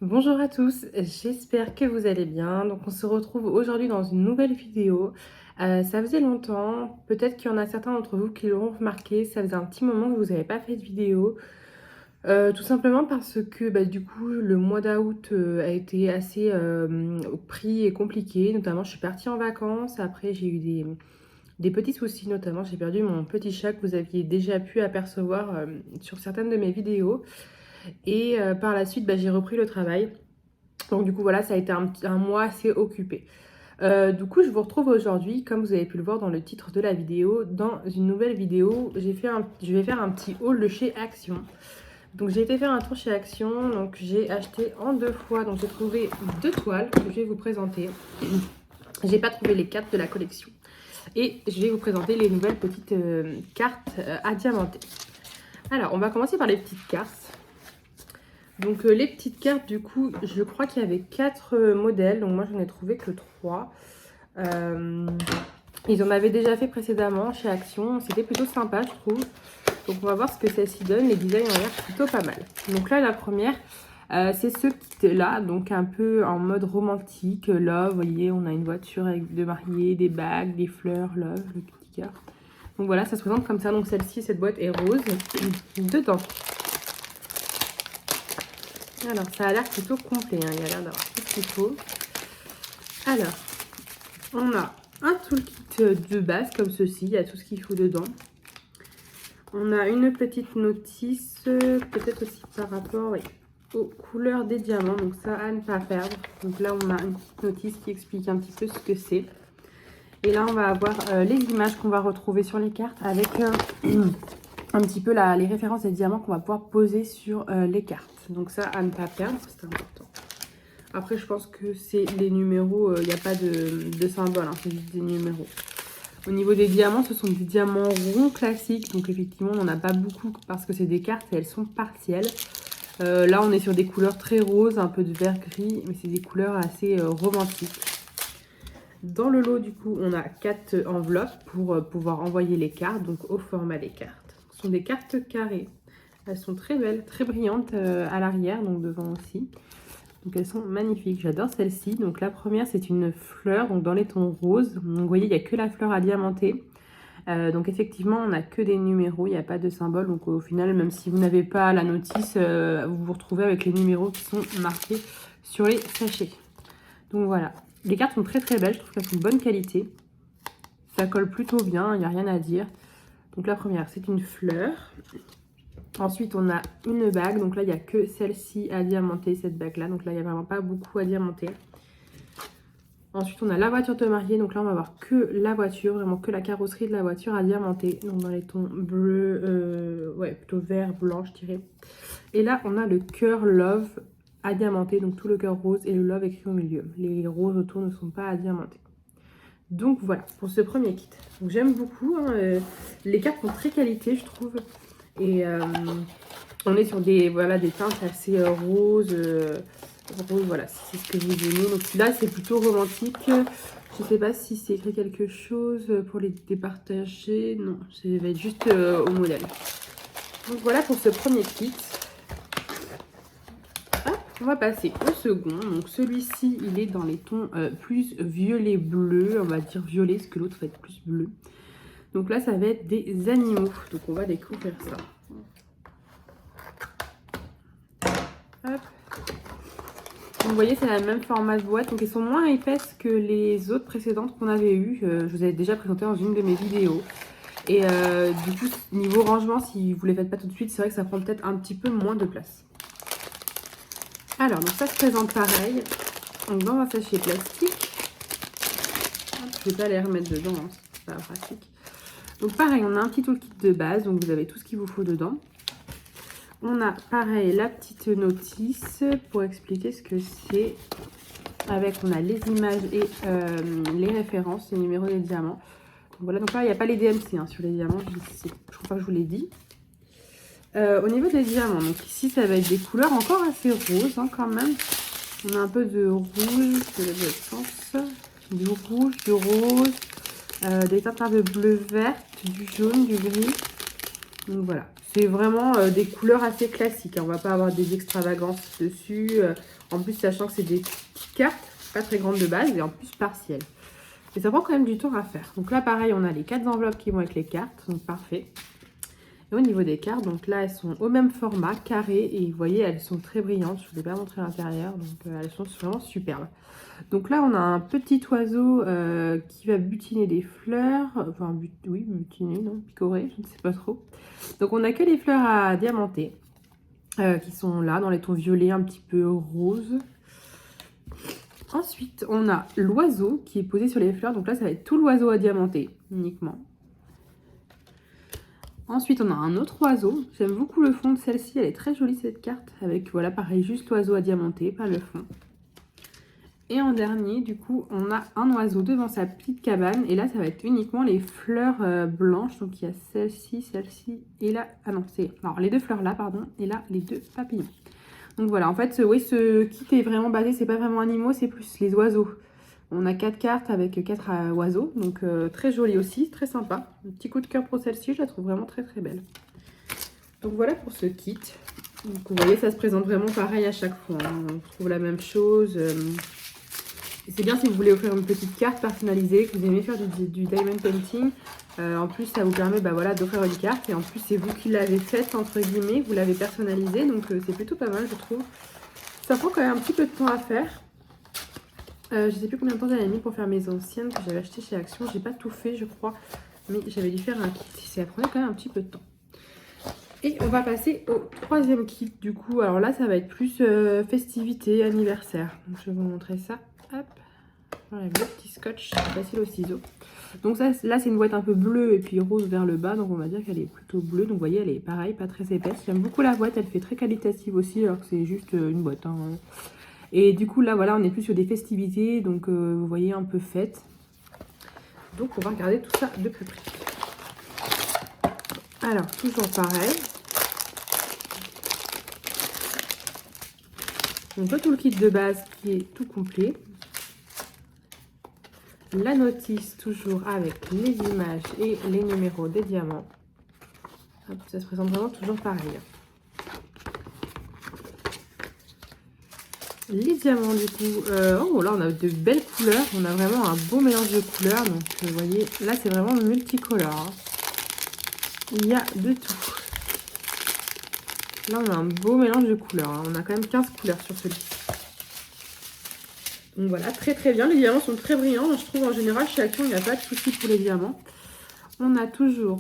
Bonjour à tous, j'espère que vous allez bien. Donc on se retrouve aujourd'hui dans une nouvelle vidéo. Ça faisait longtemps, peut-être qu'il y en a certains d'entre vous qui l'auront remarqué, ça faisait un petit moment que vous n'avez pas fait de vidéo. Tout simplement parce que du coup le mois d'août a été assez pris et compliqué. Notamment je suis partie en vacances, après j'ai eu des petits soucis, notamment j'ai perdu mon petit chat que vous aviez déjà pu apercevoir sur certaines de mes vidéos. Et par la suite j'ai repris le travail. Donc du coup voilà, ça a été un mois assez occupé. Du coup je vous retrouve aujourd'hui, comme vous avez pu le voir dans le titre de la vidéo, dans une nouvelle vidéo. Je vais faire un petit haul de chez Action. Donc j'ai été faire un tour chez Action, donc j'ai acheté en 2 fois, donc j'ai trouvé 2 toiles que je vais vous présenter. J'ai pas trouvé les cartes de la collection. Et je vais vous présenter les nouvelles petites cartes à diamanter. Alors on va commencer par les petites cartes. Donc les petites cartes, du coup, je crois qu'il y avait 4 modèles. Donc moi, j'en ai trouvé que 3. Ils en avaient déjà fait précédemment chez Action. C'était plutôt sympa, je trouve. Donc on va voir ce que celle-ci donne. Les designs ont l'air plutôt pas mal. Donc là, la première, c'est ce kit-là. Donc un peu en mode romantique. Love, vous voyez, on a une voiture avec de mariés, des bagues, des fleurs, love, le petit cœur. Donc voilà, ça se présente comme ça. Donc celle-ci, cette boîte est rose. Dedans. Alors, ça a l'air plutôt complet, hein. Il y a l'air d'avoir tout ce qu'il faut. Alors, on a un toolkit de base comme ceci. Il y a tout ce qu'il faut dedans. On a une petite notice, peut-être aussi par rapport aux couleurs des diamants. Donc ça, à ne pas perdre. Donc là, on a une petite notice qui explique un petit peu ce que c'est. Et là, on va avoir les images qu'on va retrouver sur les cartes avec un petit peu les références des diamants qu'on va pouvoir poser sur les cartes. Donc ça, à ne pas perdre, c'est important. Après, je pense que c'est les numéros, il n'y a pas de symbole, hein, c'est juste des numéros. Au niveau des diamants, ce sont des diamants ronds classiques. Donc effectivement, on n'en a pas beaucoup parce que c'est des cartes et elles sont partielles. Là, on est sur des couleurs très roses, un peu de vert gris, mais c'est des couleurs assez romantiques. Dans le lot, du coup, on a 4 enveloppes pour pouvoir envoyer les cartes, donc au format des cartes. Ce sont des cartes carrées. Elles sont très belles, très brillantes à l'arrière, donc devant aussi. Donc elles sont magnifiques, j'adore celle-ci. Donc la première, c'est une fleur, donc dans les tons roses. Donc vous voyez, il n'y a que la fleur à diamanter. Donc effectivement, on n'a que des numéros, il n'y a pas de symbole. Donc au final, même si vous n'avez pas la notice, vous vous retrouvez avec les numéros qui sont marqués sur les sachets. Donc voilà. Les cartes sont très très belles, je trouve qu'elles sont de bonne qualité. Ça colle plutôt bien, il n'y a rien à dire. Donc la première, c'est une fleur. Ensuite, on a une bague. Donc là, il n'y a que celle-ci à diamanter, cette bague-là. Donc là, il n'y a vraiment pas beaucoup à diamanter. Ensuite, on a la voiture de mariée. Donc là, on va voir que la voiture, vraiment que la carrosserie de la voiture à diamanter. Donc dans les tons bleu, ouais, plutôt vert, blanc, je dirais. Et là, on a le cœur love à diamanter. Donc tout le cœur rose et le love écrit au milieu. Les roses autour ne sont pas à diamanter. Donc voilà, pour ce premier kit. Donc j'aime beaucoup, hein, les cartes sont très qualité, je trouve. Et on est sur des teintes assez roses. Rose, voilà, c'est ce que vous aimez. Donc là, c'est plutôt romantique. Je sais pas si c'est écrit quelque chose pour les départager. Non, ça va être juste au modèle. Donc voilà pour ce premier kit. Hop, on va passer au second. Donc celui-ci, il est dans les tons plus violet-bleu. On va dire violet, parce que l'autre va être plus bleu. Donc là, ça va être des animaux. Donc on va découvrir ça. Hop. Vous voyez, c'est le même format de boîte. Donc elles sont moins épaisses que les autres précédentes qu'on avait eues. Je vous avais déjà présenté dans une de mes vidéos. Et du coup, niveau rangement, si vous ne les faites pas tout de suite, c'est vrai que ça prend peut-être un petit peu moins de place. Alors, donc ça se présente pareil. Donc dans un sachet plastique. Hop, je ne vais pas les remettre dedans, hein, c'est pas pratique. Donc pareil, on a un petit toolkit de base, donc vous avez tout ce qu'il vous faut dedans. On a pareil la petite notice pour expliquer ce que c'est. Avec, on a les images et les références, les numéros des diamants. Donc voilà, donc là, il n'y a pas les DMC hein, sur les diamants, je crois pas que je vous l'ai dit. Au niveau des diamants, donc ici, ça va être des couleurs encore assez roses hein, quand même. On a un peu de rouge, du rouge, du rose, des teintes un peu bleu-vert, du jaune, du gris. Donc voilà, C'est vraiment des couleurs assez classiques. Hein. On va pas avoir des extravagances dessus. En plus, sachant que c'est des petites cartes, pas très grandes de base et en plus partielles. Et ça prend quand même du temps à faire. Donc là, pareil, on a les 4 enveloppes qui vont avec les cartes. Donc parfait. Et au niveau des cartes, donc là, elles sont au même format, carré. Et vous voyez, elles sont très brillantes. Je ne vous ai pas montré l'intérieur. Donc elles sont vraiment superbes. Donc là, on a un petit oiseau qui va butiner des fleurs. Enfin, oui, butiner, non, picorer, je ne sais pas trop. Donc on a que les fleurs à diamanter qui sont là, dans les tons violets, un petit peu rose. Ensuite, on a l'oiseau qui est posé sur les fleurs. Donc là, ça va être tout l'oiseau à diamanter, uniquement. Ensuite, on a un autre oiseau. J'aime beaucoup le fond de celle-ci. Elle est très jolie, cette carte. Avec, voilà, pareil, juste l'oiseau à diamanter, pas le fond. Et en dernier, du coup, on a un oiseau devant sa petite cabane. Et là, ça va être uniquement les fleurs blanches. Donc, il y a celle-ci et là... Ah non, c'est... Alors, les deux fleurs là, pardon. Et là, les deux papillons. Donc voilà, en fait, oui, ce kit est vraiment basé, c'est pas vraiment animaux, c'est plus les oiseaux. On a 4 cartes avec 4 oiseaux, donc très joli aussi, très sympa. Un petit coup de cœur pour celle-ci, je la trouve vraiment très très belle. Donc voilà pour ce kit. Donc vous voyez, ça se présente vraiment pareil à chaque fois. Hein. On trouve la même chose. Et c'est bien si vous voulez offrir une petite carte personnalisée, que vous aimez faire du diamond painting. En plus, ça vous permet voilà, d'offrir une carte. Et en plus, c'est vous qui l'avez faite, entre guillemets. Vous l'avez personnalisée. Donc, c'est plutôt pas mal, je trouve. Ça prend quand même un petit peu de temps à faire. Je ne sais plus combien de temps j'avais mis pour faire mes anciennes que j'avais achetées chez Action. J'ai pas tout fait, je crois. Mais j'avais dû faire un kit. Ça prenait quand même un petit peu de temps. Et on va passer au troisième kit, du coup. Alors là, ça va être plus festivité, anniversaire. Donc, je vais vous montrer ça. Hop. J'enlève le petit scotch facile au ciseau. Donc ça, là c'est une boîte un peu bleue et puis rose vers le bas, donc on va dire qu'elle est plutôt bleue. Donc vous voyez, elle est pareil, pas très épaisse. J'aime beaucoup la boîte, elle fait très qualitative aussi, alors que c'est juste une boîte. Hein. Et du coup là voilà, on est plus sur des festivités, donc vous voyez un peu fête. Donc on va regarder tout ça de plus près. Alors toujours pareil. Donc tout le kit de base qui est tout complet. La notice toujours avec les images et les numéros des diamants. Hop, ça se présente vraiment toujours pareil. Les diamants du coup, oh là on a de belles couleurs, on a vraiment un beau mélange de couleurs. Donc vous voyez, là c'est vraiment multicolore. Hein. Il y a de tout. Là on a un beau mélange de couleurs, hein. On a quand même 15 couleurs sur celui-ci. Donc voilà, très très bien. Les diamants sont très brillants. Je trouve en général chez Action, il n'y a pas de souci pour les diamants. On a toujours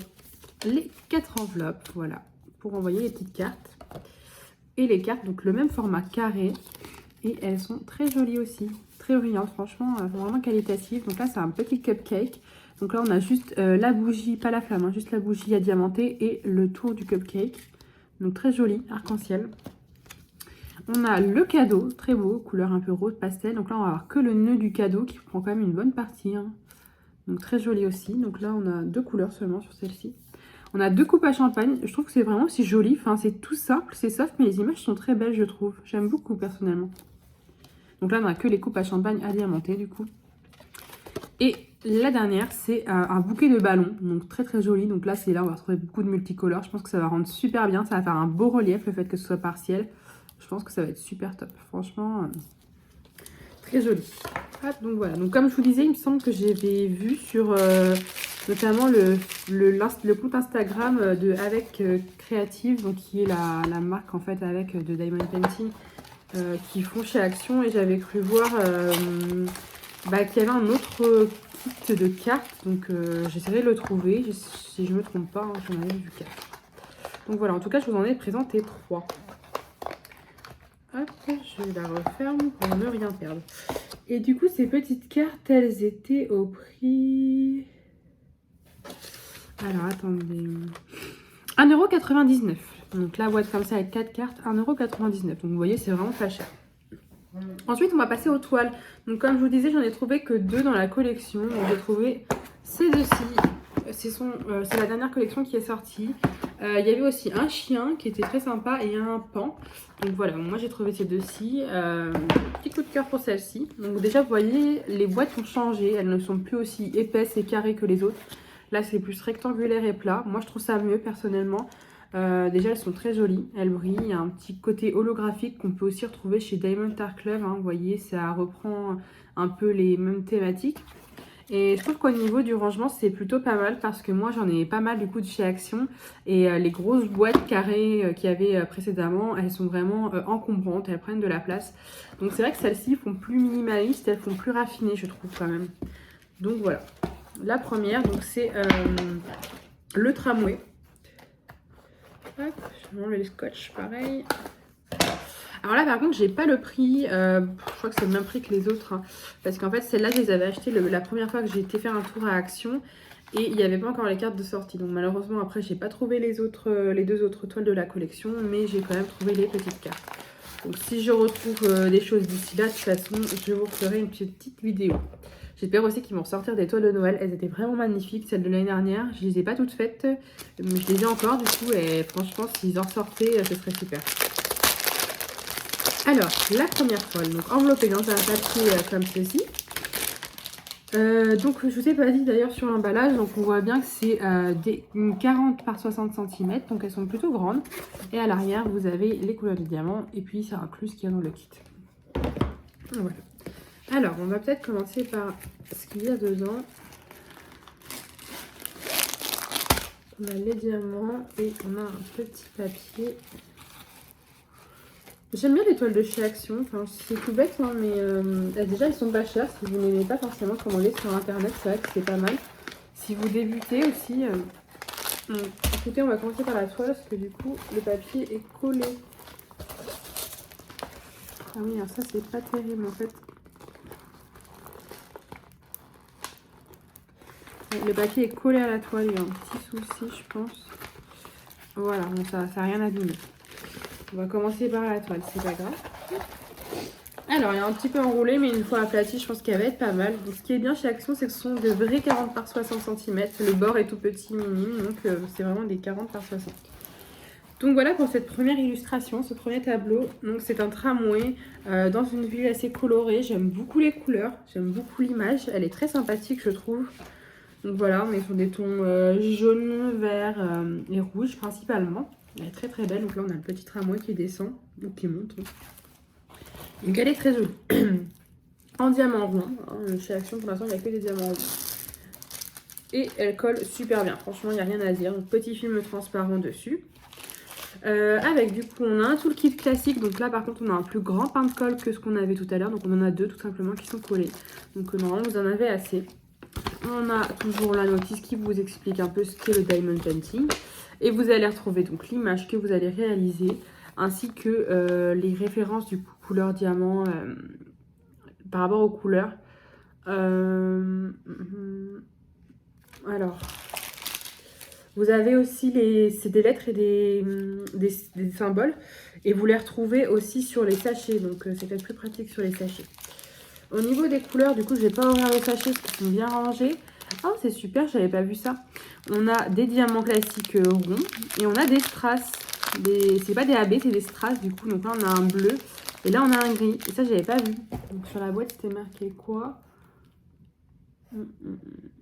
les 4 enveloppes, voilà, pour envoyer les petites cartes. Et les cartes, donc le même format carré. Et elles sont très jolies aussi, très brillantes, franchement, vraiment qualitatives. Donc là, c'est un petit cupcake. Donc là, on a juste la bougie, pas la flamme, hein, juste la bougie à diamanter et le tour du cupcake. Donc très joli, arc-en-ciel. On a le cadeau, très beau, couleur un peu rose pastel. Donc là, on va avoir que le nœud du cadeau qui prend quand même une bonne partie. Hein. Donc très joli aussi. Donc là, on a 2 couleurs seulement sur celle-ci. On a 2 coupes à champagne. Je trouve que c'est vraiment si joli. Enfin, c'est tout simple, c'est soft, mais les images sont très belles, je trouve. J'aime beaucoup personnellement. Donc là, on a que les coupes à champagne à diamanter du coup. Et la dernière, c'est un bouquet de ballons. Donc très très joli. Donc là, on va retrouver beaucoup de multicolores. Je pense que ça va rendre super bien. Ça va faire un beau relief, le fait que ce soit partiel. Je pense que ça va être super top. Franchement, très joli. Hop, donc voilà. Donc comme je vous disais, il me semble que j'avais vu sur notamment le compte Instagram de Avec Creative, donc qui est la marque en fait avec de Diamond Painting qui font chez Action. Et j'avais cru voir qu'il y avait un autre kit de cartes. Donc j'essaierai de le trouver. Si je ne me trompe pas, hein, j'en avais vu 4. Donc voilà, en tout cas, je vous en ai présenté 3. Hop, je la referme pour ne rien perdre. Et du coup, ces petites cartes, elles étaient au prix... Alors, attendez... 1,99 €. Donc la boîte comme ça avec 4 cartes, 1,99 €. Donc vous voyez, c'est vraiment pas cher. Ensuite, on va passer aux toiles. Donc comme je vous disais, j'en ai trouvé que 2 dans la collection. Donc j'ai trouvé ces deux-ci. C'est la dernière collection qui est sortie. Il y avait aussi un chien qui était très sympa et un pan. Donc voilà, moi j'ai trouvé ces deux-ci. Petit coup de cœur pour celle-ci. Donc déjà, vous voyez, les boîtes ont changé. Elles ne sont plus aussi épaisses et carrées que les autres. Là, c'est plus rectangulaire et plat. Moi, je trouve ça mieux personnellement. Déjà, elles sont très jolies, elles brillent. Il y a un petit côté holographique qu'on peut aussi retrouver chez Diamond Art Club. Hein. Vous voyez, ça reprend un peu les mêmes thématiques. Et je trouve qu'au niveau du rangement, c'est plutôt pas mal parce que moi, j'en ai pas mal du coup de chez Action. Et les grosses boîtes carrées qu'il y avait précédemment, elles sont vraiment encombrantes, elles prennent de la place. Donc c'est vrai que celles-ci font plus minimaliste, elles font plus raffinées, je trouve quand même. Donc voilà. La première, donc c'est le tramway. Hop, je vais enlever le scotch, pareil. Alors là, par contre, j'ai pas le prix. Je crois que c'est le même prix que les autres. Hein, parce qu'en fait, celle-là, je les avais achetées la première fois que j'ai été faire un tour à Action. Et il n'y avait pas encore les cartes de sortie. Donc malheureusement, après, j'ai pas trouvé les deux autres toiles de la collection. Mais j'ai quand même trouvé les petites cartes. Donc si je retrouve des choses d'ici là, de toute façon, je vous ferai une petite vidéo. J'espère aussi qu'ils vont sortir des toiles de Noël. Elles étaient vraiment magnifiques, celles de l'année dernière. Je les ai pas toutes faites, mais je les ai encore du coup. Et franchement, s'ils en sortaient, ce serait super. Alors, la première toile, donc enveloppée dans un papier comme ceci. Donc, je vous ai pas dit d'ailleurs sur l'emballage, donc on voit bien que c'est une 40 par 60 cm, donc elles sont plutôt grandes. Et à l'arrière, vous avez les couleurs du diamant, et puis ça inclut ce qu'il y a dans le kit. Voilà. Alors, on va peut-être commencer par ce qu'il y a dedans. On a les diamants et on a un petit papier. J'aime bien les toiles de chez Action, enfin, c'est tout bête, hein, mais déjà elles sont pas chères. Si vous n'aimez pas forcément commander sur internet, c'est vrai que c'est pas mal. Si vous débutez aussi, écoutez, on va commencer par la toile parce que du coup le papier est collé. Ah oui, alors ça c'est pas terrible en fait. Le papier est collé à la toile, il y a un petit souci je pense. Voilà, bon, ça n'a rien abîmé. On va commencer par la toile, c'est pas grave. Alors, il est un petit peu enroulé, mais une fois aplati, je pense qu'elle va être pas mal. Donc, ce qui est bien chez Action, c'est que ce sont de vrais 40 par 60 cm. Le bord est tout petit, minime, donc c'est vraiment des 40 par 60. Donc voilà pour cette première illustration, ce premier tableau. Donc c'est un tramway dans une ville assez colorée. J'aime beaucoup les couleurs, j'aime beaucoup l'image. Elle est très sympathique, je trouve. Donc voilà, on est sur des tons jaunes, verts et rouges principalement. Elle est très très belle. Donc là, on a le petit tramway qui descend, ou qui monte. Donc elle est très jolie. En diamant rond. Hein, chez Action, pour l'instant, il n'y a que des diamants ronds. Et elle colle super bien. Franchement, il n'y a rien à dire. Donc petit film transparent dessus. Avec du coup, on a un toolkit classique. Donc là, par contre, on a un plus grand pain de colle que ce qu'on avait tout à l'heure. Donc on en a deux tout simplement qui sont collés. Donc normalement, vous en avez assez. On a toujours la notice qui vous explique un peu ce qu'est le diamond painting. Et vous allez retrouver donc l'image que vous allez réaliser, ainsi que les références du coup, couleur diamant par rapport aux couleurs. Alors, vous avez aussi c'est des lettres et des symboles, et vous les retrouvez aussi sur les sachets, donc c'est peut-être plus pratique sur les sachets. Au niveau des couleurs, du coup, je vais pas ouvrir les sachets parce qu'ils sont bien rangés. Oh, c'est super, j'avais pas vu ça. On a des diamants classiques ronds et on a des strass. C'est pas des AB, c'est des strass du coup. Donc là, on a un bleu et là, on a un gris. Et ça, j'avais pas vu. Donc sur la boîte, c'était marqué quoi?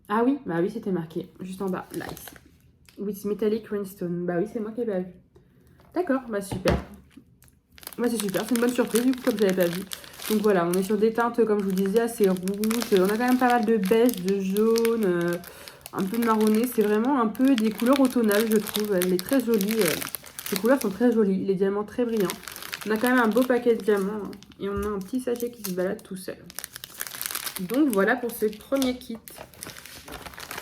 Ah oui, bah oui, c'était marqué juste en bas, là, ici. With metallic rhinestone. Bah oui, c'est moi qui avais pas vu. D'accord, bah super. Bah c'est super, c'est une bonne surprise du coup, comme j'avais pas vu. Donc voilà, on est sur des teintes, comme je vous disais, assez rouges. On a quand même pas mal de beige, de jaune, un peu de marronné. C'est vraiment un peu des couleurs automnales, je trouve. Elle est très jolie. Les couleurs sont très jolies, les diamants très brillants. On a quand même un beau paquet de diamants. Hein, et on a un petit sachet qui se balade tout seul. Donc voilà pour ce premier kit.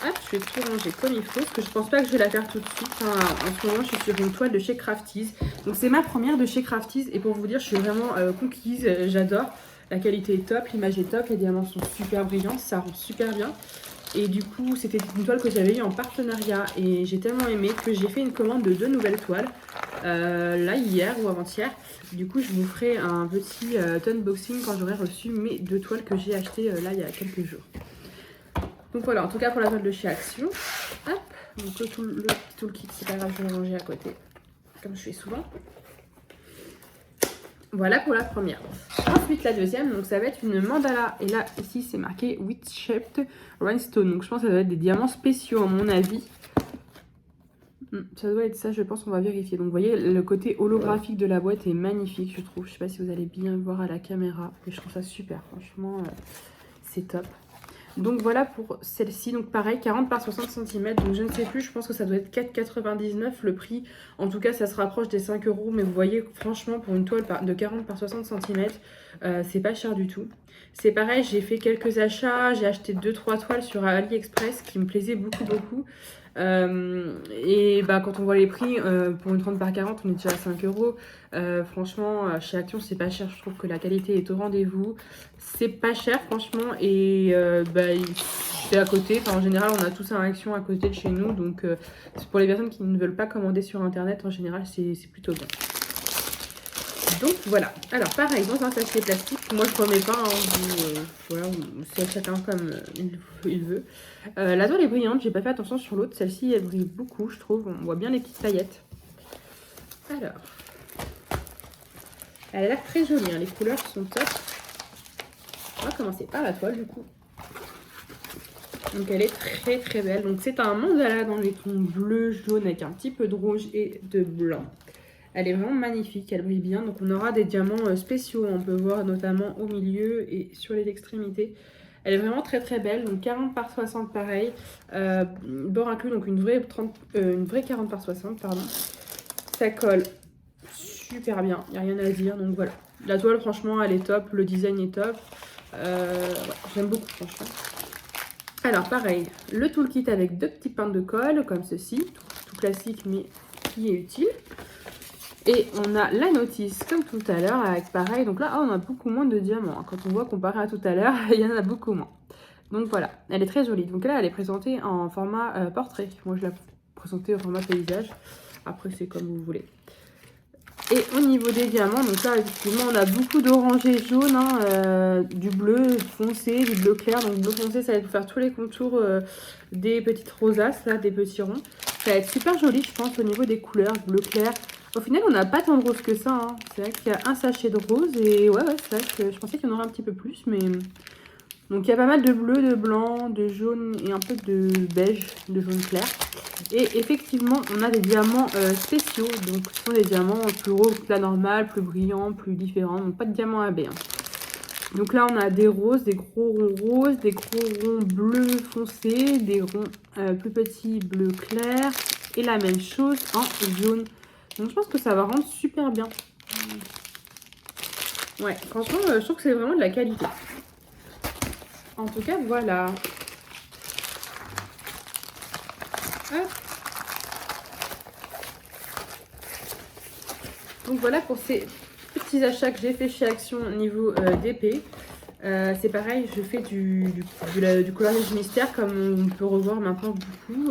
Hop, je vais tout ranger comme il faut, parce que je pense pas que je vais la faire tout de suite. Hein. En ce moment, je suis sur une toile de chez Crafties. Donc c'est ma première de chez Crafties, et pour vous dire, je suis vraiment conquise, j'adore. La qualité est top, l'image est top, les diamants sont super brillants, ça rend super bien. Et du coup, c'était une toile que j'avais eue en partenariat, et j'ai tellement aimé que j'ai fait une commande de 2 nouvelles toiles, là hier ou avant-hier. Du coup, je vous ferai un petit unboxing quand j'aurai reçu mes 2 toiles que j'ai achetées là il y a quelques jours. Donc voilà, en tout cas pour la toile de chez Action. Hop, donc le petit toolkit, c'est pas grave, je vais le ranger à côté, comme je fais souvent. Voilà pour la première. Ensuite la deuxième, donc ça va être une mandala. Et là, ici, c'est marqué Wheat Shaped Rhinestone. Donc je pense que ça doit être des diamants spéciaux à mon avis. Ça doit être ça, je pense, on va vérifier. Donc vous voyez, le côté holographique de la boîte est magnifique, je trouve. Je sais pas si vous allez bien voir à la caméra, mais je trouve ça super, franchement, c'est top. Donc voilà pour celle-ci, donc pareil, 40 par 60 cm, donc je ne sais plus, je pense que ça doit être 4,99 le prix. En tout cas, ça se rapproche des 5 €, mais vous voyez, franchement, pour une toile de 40 par 60 cm, c'est pas cher du tout. C'est pareil, j'ai fait quelques achats, j'ai acheté 2-3 toiles sur AliExpress qui me plaisaient beaucoup. Et bah, quand on voit les prix, pour une 30 par 40, on est déjà à 5 €. Franchement, chez Action, c'est pas cher. Je trouve que la qualité est au rendez-vous. C'est pas cher, franchement. Et bah, c'est à côté. Enfin, en général, on a tous un Action à côté de chez nous. Donc, pour les personnes qui ne veulent pas commander sur Internet, en général, c'est plutôt bien. Donc voilà, alors pareil, dans un sachet plastique, moi je remets pas, voilà, c'est chacun comme il veut. La toile est brillante, j'ai pas fait attention sur l'autre, celle-ci elle brille beaucoup je trouve, on voit bien les petites paillettes. Alors, elle a l'air très jolie, hein, les couleurs sont top. On va commencer par la toile du coup. Donc elle est très belle, donc c'est un mandala dans les tons bleu, jaune avec un petit peu de rouge et de blanc. Elle est vraiment magnifique, elle brille bien. Donc on aura des diamants spéciaux, on peut voir notamment au milieu et sur les extrémités. Elle est vraiment très belle, donc 40 par 60 pareil. Bord inclus, donc une vraie 40 par 60, pardon. Ça colle super bien, il n'y a rien à dire, donc voilà. La toile franchement elle est top, le design est top. Ouais, j'aime beaucoup franchement. Alors pareil, le toolkit avec 2 petits pains de colle comme ceci, tout classique mais qui est utile. Et on a la notice comme tout à l'heure avec pareil. Donc là, on a beaucoup moins de diamants. Quand on voit comparé à tout à l'heure, il y en a beaucoup moins. Donc voilà, elle est très jolie. Donc là, elle est présentée en format portrait. Moi, je l'ai présentée au format paysage. Après, c'est comme vous voulez. Et au niveau des diamants, donc là, effectivement, on a beaucoup d'orange et jaune, hein, du bleu foncé, du bleu clair. Donc bleu foncé, ça va être pour faire tous les contours des petites rosaces, là, des petits ronds. Ça va être super joli, je pense, au niveau des couleurs, bleu clair. Au final, on n'a pas tant de rose que ça. Hein. C'est vrai qu'il y a un sachet de rose et ouais, c'est vrai que je pensais qu'il y en aurait un petit peu plus. Mais donc il y a pas mal de bleu, de blanc, de jaune et un peu de beige, de jaune clair. Et effectivement, on a des diamants spéciaux. Donc ce sont des diamants plus roses que la normale, plus brillants, plus différents. Donc pas de diamants AB. Hein. Donc là, on a des roses, des gros ronds roses, des gros ronds bleus foncés, des ronds plus petits bleu clair et la même chose en jaune. Donc je pense que ça va rendre super bien. Ouais, franchement, je trouve que c'est vraiment de la qualité. En tout cas, voilà. Hop. Donc voilà pour ces petits achats que j'ai fait chez Action au niveau d'épée. C'est pareil, je fais du coloriage mystère comme on peut revoir maintenant beaucoup.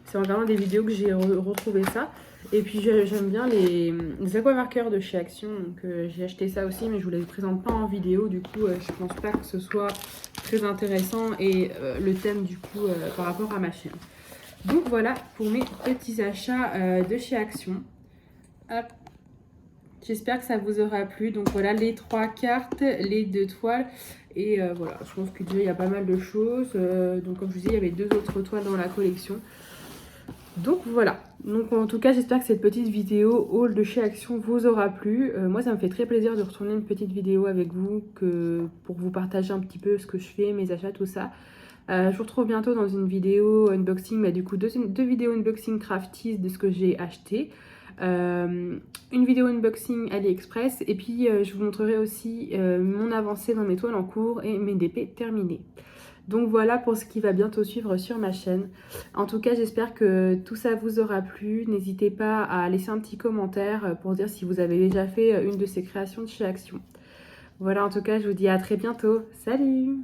C'est en regardant des vidéos que j'ai retrouvé ça. Et puis j'aime bien les aquamarqueurs de chez Action, donc j'ai acheté ça aussi, mais je vous les présente pas en vidéo, du coup je pense pas que ce soit très intéressant et le thème du coup par rapport à ma chaîne. Donc voilà pour mes petits achats de chez Action. Hop. J'espère que ça vous aura plu. Donc voilà les 3 cartes, les 2 toiles. Et voilà, je pense que déjà il y a pas mal de choses. Donc comme je vous disais, il y avait 2 autres toiles dans la collection. Donc voilà. Donc en tout cas, j'espère que cette petite vidéo haul de chez Action vous aura plu. Moi, ça me fait très plaisir de retourner une petite vidéo avec vous pour vous partager un petit peu ce que je fais, mes achats, tout ça. Je vous retrouve bientôt dans une vidéo unboxing, du coup deux vidéos unboxing crafties de ce que j'ai acheté. Une vidéo unboxing AliExpress et puis je vous montrerai aussi mon avancée dans mes toiles en cours et mes DP terminés. Donc voilà pour ce qui va bientôt suivre sur ma chaîne. En tout cas, j'espère que tout ça vous aura plu. N'hésitez pas à laisser un petit commentaire pour dire si vous avez déjà fait une de ces créations de chez Action. Voilà, en tout cas, je vous dis à très bientôt. Salut!